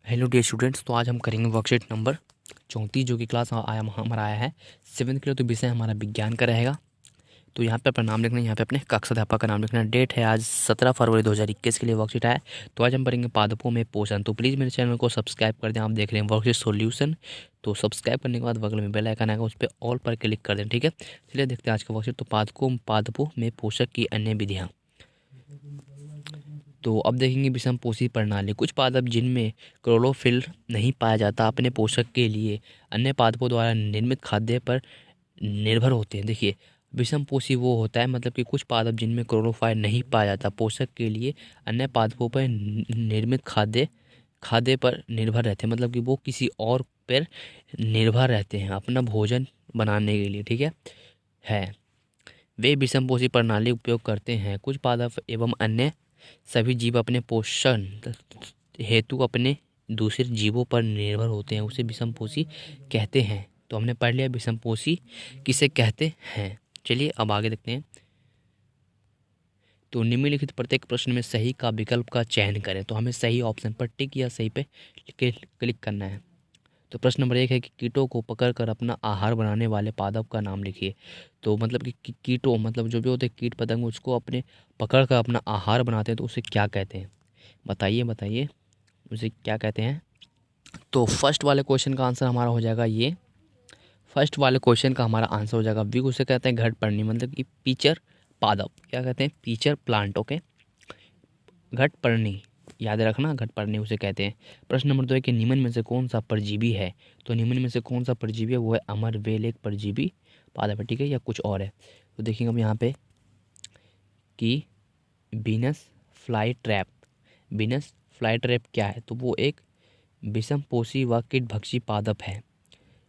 Hello dear students. तो आज हम करेंगे वर्कशीट नंबर 34 जो कि क्लास हमारा आया है 7th के लिए। तो विषय हमारा विज्ञान का रहेगा। तो यहाँ पे अपना नाम लिखना है, यहाँ पे अपने कक्षा अध्यापक का नाम लिखना है। डेट है आज 17 फरवरी 2021 के लिए वर्कशीट आया है। तो आज हम पढ़ेंगे पादपों में पोषण। तो प्लीज़ मेरे चैनल को सब्सक्राइब कर दें। आप देख रहे हैं वर्कशीट सॉल्यूशन। तो सब्सक्राइब करने के बाद बगल में बेल आइकन आएगा, उस पर ऑल पर क्लिक कर दें। ठीक है, चलिए देखते हैं आज का वर्कशीट। तो पादपों में पोषक की अन्य विधियाँ। तो अब देखेंगे विषम पोषी प्रणाली। कुछ पादप जिनमें क्लोरोफिल नहीं पाया जाता अपने पोषक के लिए अन्य पादपों द्वारा निर्मित खाद्य पर निर्भर होते हैं। देखिए, विषम पोषी वो होता है मतलब कि कुछ पादप जिनमें क्लोरोफाइल नहीं पाया जाता पोषक के लिए अन्य पादपों पर निर्मित खाद्य खाद्य पर निर्भर रहते हैं। मतलब कि वो किसी और पर निर्भर रहते हैं अपना भोजन बनाने के लिए। ठीक है वे विषम पोषी प्रणाली उपयोग करते हैं। कुछ पादप एवं अन्य सभी जीव अपने पोषण हेतु अपने दूसरे जीवों पर निर्भर होते हैं, उसे विषमपोषी कहते हैं। तो हमने पढ़ लिया विषमपोषी किसे कहते हैं। चलिए अब आगे देखते हैं। तो निम्नलिखित प्रत्येक प्रश्न में सही का विकल्प का चयन करें। तो हमें सही ऑप्शन पर टिक या सही पे क्लिक करना है। तो प्रश्न नंबर 1 है कि कीटों को पकड़कर अपना आहार बनाने वाले पादप का नाम लिखिए। तो मतलब कि कीटों मतलब जो भी होते हैं कीट पतंग, उसको अपने पकड़कर अपना आहार बनाते हैं तो उसे क्या कहते हैं। बताइए बताइए उसे क्या कहते हैं। तो फर्स्ट वाले क्वेश्चन का आंसर हमारा हो जाएगा ये। फर्स्ट वाले क्वेश्चन का हमारा आंसर हो जाएगा वी। उसे कहते हैं घटपर्णी मतलब कि पीचर पादप। क्या कहते हैं? Pitcher plant. ओके, घटपर्णी याद रखना, घटपर्णी उसे कहते हैं। प्रश्न नंबर 2 है कि निम्न में से कौन सा परजीवी है। तो निम्न में से कौन सा परजीवी है? वो है अमरबेल, एक परजीवी पादप है। ठीक है, या कुछ और है। तो देखिएगा हम यहाँ पे कि beans fly trap. Beans fly trap क्या है? तो वो एक विषमपोषी व कीटभक्षी पादप है।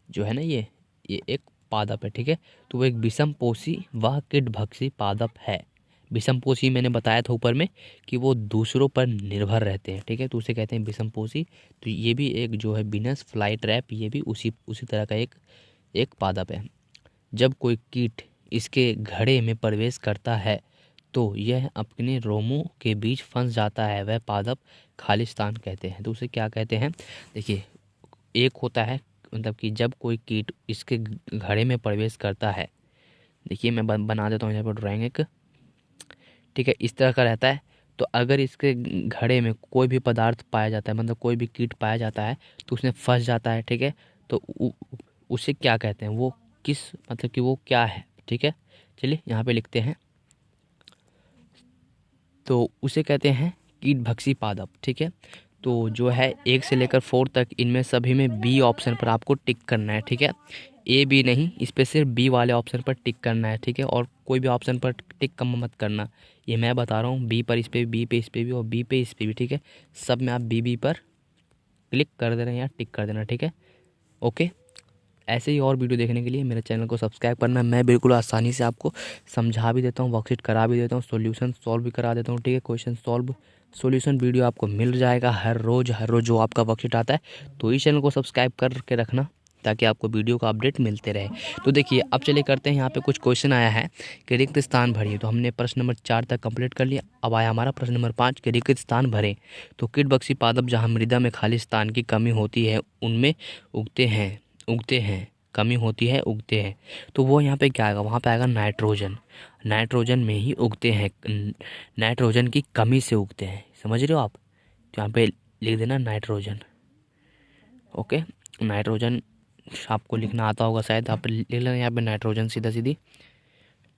जो है ना ये एक पादप है। ठीक है, तो वो एक विषमपोषी व कीटभक्षी पादप है। विषमपोषी मैंने बताया था ऊपर में कि वो दूसरों पर निर्भर रहते हैं। ठीक है, तो उसे कहते हैं विषमपोषी। तो ये भी एक जो है बीनस फ्लाई ट्रैप, ये भी उसी उसी तरह का एक पादप है। जब कोई कीट इसके घड़े में प्रवेश करता है तो यह अपने रोमों के बीच फंस जाता है। वह पादप खालिस्तान कहते हैं। तो उसे क्या कहते हैं? देखिए, एक होता है मतलब कि जब कोई कीट इसके घड़े में प्रवेश करता है। देखिए मैं बना देता हूँ यहाँ पर ड्राइंग एक। ठीक है, इस तरह का रहता है। तो अगर इसके घड़े में कोई भी पदार्थ पाया जाता है मतलब कोई भी कीट पाया जाता है तो उसमें फंस जाता है। ठीक है, तो उसे क्या कहते हैं? वो किस मतलब कि वो क्या है? ठीक है, चलिए यहाँ पे लिखते हैं। तो उसे कहते हैं कीटभक्षी पादप। ठीक है, तो जो है 1 से लेकर 4 तक इनमें सभी में बी ऑप्शन पर आपको टिक करना है। ठीक है, ए बी नहीं, इस पर सिर्फ बी वाले ऑप्शन पर टिक करना है। ठीक है, और कोई भी ऑप्शन पर टिक कम मत करना। ये मैं बता रहा हूँ, बी पर इस पे, बी पे इस पे भी और बी पे इस पे भी। ठीक है, सब में आप बी पर क्लिक कर देना या टिक कर देना। ठीक है, ओके। ऐसे ही और वीडियो देखने के लिए मेरे चैनल को सब्सक्राइब करना। मैं बिल्कुल आसानी से आपको समझा भी देता हूँ, वर्कशीट करा भी देता हूँ, सॉल्यूशन सॉल्व भी करा देता हूँ। ठीक है, क्वेश्चन सॉल्व सॉल्यूशन वीडियो आपको मिल जाएगा हर रोज़ जो आपका वर्कशीट आता है। तो इस चैनल को सब्सक्राइब करके रखना ताकि आपको वीडियो का अपडेट मिलते रहे। तो देखिए अब चलिए करते हैं। यहाँ पे कुछ क्वेश्चन आया है कि रिक्त स्थान भरिए। तो हमने प्रश्न नंबर 4 तक कंप्लीट कर लिया। अब आया हमारा प्रश्न नंबर 5 के रिक्त स्थान भरें। तो कीटभक्षी पादप जहाँ मृदा में खाली स्थान की कमी होती है उनमें उगते हैं कमी होती है उगते हैं। तो वो यहाँ पे क्या आएगा? वहाँ पे आएगा नाइट्रोजन। नाइट्रोजन में ही उगते हैं, नाइट्रोजन की कमी से उगते हैं। समझ रहे हो आप? तो यहाँ पे लिख देना नाइट्रोजन। ओके, नाइट्रोजन आपको लिखना आता होगा शायद, आप लिख लेना यहाँ पे नाइट्रोजन, सीधा सीधी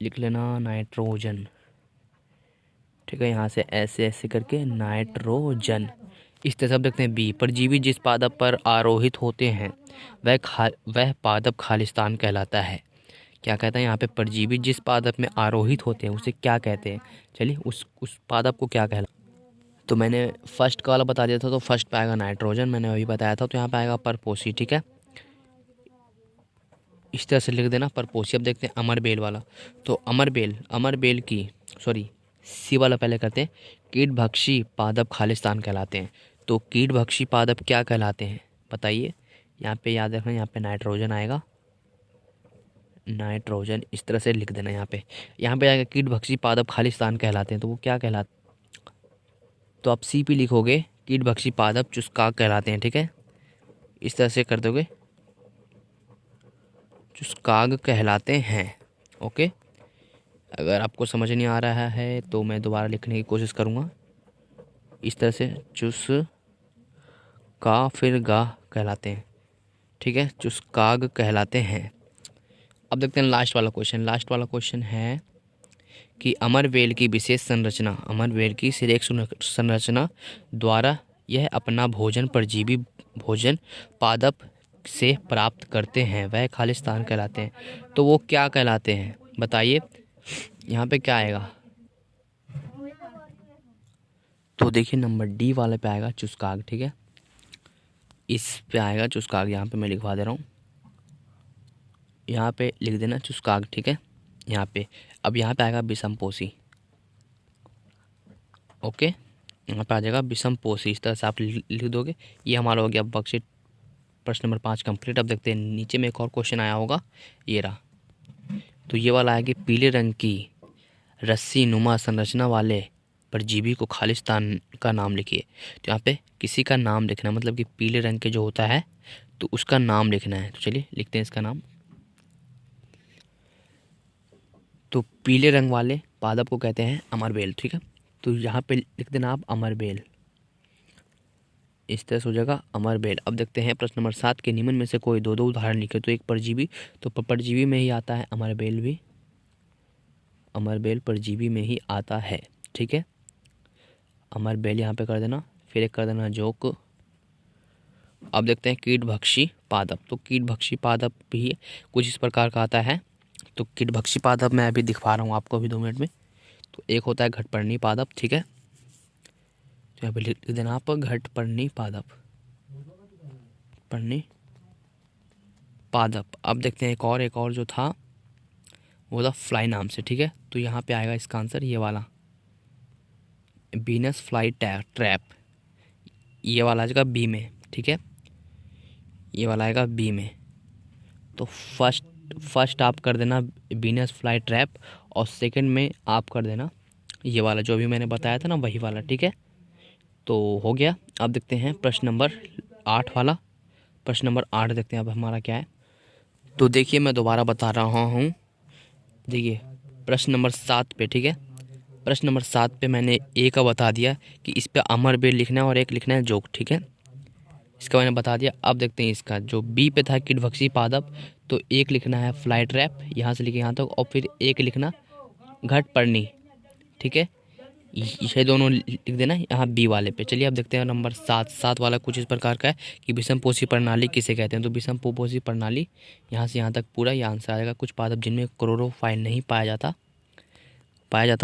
लिख लेना नाइट्रोजन। ठीक है, यहाँ से ऐसे ऐसे करके नाइट्रोजन। इस तरह से देखते हैं बी। परजीवी जिस पादप पर आरोहित होते हैं वह पादप खालिस्तान कहलाता है। क्या कहता है यहाँ पे? परजीवी जिस पादप में आरोहित होते हैं उसे क्या कहते हैं। चलिए उस पादप को क्या कहला। तो मैंने फर्स्ट का वाला बता दिया था, तो फर्स्ट पे आएगा नाइट्रोजन, मैंने अभी बताया था। तो यहाँ पे आएगा परपोसी। ठीक है, इस तरह से लिख देना परपोसी। अब देखते हैं अमरबेल वाला। तो अमरबेल की सॉरी सी वाला पहले करते हैं। कीटभक्षी पादप खालिस्तान कहलाते हैं। तो कीटभक्षी पादप क्या कहलाते हैं बताइए। यहाँ पे याद रखना, यहाँ पे नाइट्रोजन आएगा, नाइट्रोजन इस तरह से लिख देना। यहाँ पे आएगा कीटभक्षी पादप खालिस्तान कहलाते हैं। तो वो क्या कहलाते? तो आप सी पे लिखोगे कीटभक्षी पादप चुस्काग कहलाते हैं। ठीक है, इस तरह से कर दोगे, चुस्काग कहलाते हैं। ओके, अगर आपको समझ नहीं आ रहा है तो मैं दोबारा लिखने की कोशिश करूँगा। इस तरह से चुस का फिर गा कहलाते हैं। ठीक है, चुस्काग कहलाते हैं। अब देखते हैं लास्ट वाला क्वेश्चन। लास्ट वाला क्वेश्चन है कि अमरवेल की विशेष संरचना, अमरवेल की सिरेक संरचना द्वारा यह अपना भोजन परजीवी भोजन पादप से प्राप्त करते हैं, वह खालिस्तान कहलाते हैं। तो वो क्या कहलाते हैं बताइए, यहाँ पे क्या आएगा? तो देखिए नंबर डी वाले पे आएगा चुस्काग। ठीक है, इस पे आएगा चुस्काग। यहाँ पे मैं लिखवा दे रहा हूँ, यहाँ पे लिख देना चुस्काग। ठीक है, यहाँ पे अब यहाँ पे आएगा विषमपोषी। ओके, यहाँ पे आ जाएगा विषमपोषी। इस तरह से आप लिख दोगे। ये हमारा हो गया वर्कशीट प्रश्न नंबर 5 कंप्लीट। अब देखते हैं नीचे में एक और क्वेश्चन आया होगा, ये रहा। तो ये वाला है कि पीले रंग की रस्सी नुमा संरचना वाले परजीवी को खालिस्तान का नाम लिखिए। तो यहाँ पे किसी का नाम लिखना, मतलब कि पीले रंग के जो होता है तो उसका नाम लिखना है। तो चलिए लिखते हैं इसका नाम। तो पीले रंग वाले पादप को कहते हैं अमरबेल। ठीक है, तो यहाँ पे लिख देना आप अमरबेल। इस तरह से हो जाएगा अमरबेल। अब देखते हैं प्रश्न नंबर 7 के निम्न में से कोई दो उदाहरण लिखे। तो एक परजीवी, तो परजीवी में ही आता है अमरबेल भी, अमरबेल परजीवी में ही आता है। ठीक है, अमरबेल यहाँ पे कर देना, फिर एक कर देना जोक। अब देखते हैं कीटभक्षी पादप। तो कीटभक्षी पादप भी कुछ इस प्रकार का आता है। तो कीटभक्षी पादप मैं अभी दिखा रहा हूँ आपको अभी 2 मिनट में। तो एक होता है घटपर्णी पादप। ठीक है, तो यहाँ पे लिख देना आप घटपर्णी पादप, पर्णी पादप। अब देखते हैं एक और जो था वो था फ्लाई नाम से। ठीक है, तो यहाँ पे आएगा इसका आंसर ये वाला, बीनस फ्लाई ट्रैप। ये वाला आ जाएगा बी में। ठीक है, ये वाला आएगा बी में। तो फर्स्ट आप कर देना बीनस फ्लाई ट्रैप, और सेकंड में आप कर देना ये वाला जो अभी मैंने बताया था ना, वही वाला। ठीक है, तो हो गया। अब देखते हैं प्रश्न नंबर 8 वाला। प्रश्न नंबर 8 देखते हैं अब हमारा क्या है। तो देखिए मैं दोबारा बता रहा हूँ, देखिए प्रश्न नंबर 7 पे। ठीक है, प्रश्न नंबर 7 पे मैंने ए का बता दिया कि इस पे अमरबेल लिखना है और एक लिखना है जोक। ठीक है, इसका मैंने बता दिया। अब देखते हैं इसका जो बी पे था कीटभक्षी पादप, तो एक लिखना है फ्लाई ट्रैप, यहाँ से लिखे यहाँ तक, और फिर एक लिखना घटपर्णी। ठीक है, ये दोनों लिख देना यहाँ बी वाले पे। चलिए अब देखते हैं नंबर 7 वाला कुछ इस प्रकार का है कि विषमपोषी प्रणाली किसे कहते हैं। तो विषमपोषी प्रणाली यहाँ से यहाँ तक पूरा ये आंसर आएगा। कुछ पादप जिनमें क्लोरोफाइल नहीं पाया जाता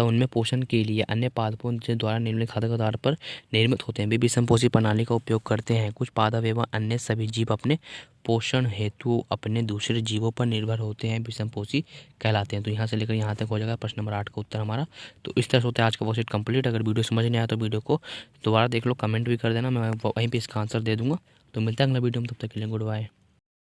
उनमें पोषण के लिए अन्य पादपों के द्वारा निम्नलिखित खाद्य आधार पर निर्मित होते हैं, वे विषमपोषी प्रणाली का उपयोग करते हैं। कुछ पादप एवं अन्य सभी जीव अपने पोषण हेतु अपने दूसरे जीवों पर निर्भर होते हैं, विषमपोषी कहलाते हैं। तो यहाँ से लेकर यहाँ तक हो जाएगा प्रश्न नंबर 8 का उत्तर हमारा। तो इस तरह से होता है आज का वर्कशीट कंप्लीट। अगर वीडियो समझ नहीं आया तो वीडियो को दोबारा देख लो, कमेंट भी कर देना, मैं वहीं पर इसका आंसर दे दूँगा। तो मिलता है अगला वीडियो में, तब तक के लिए गुड बाय।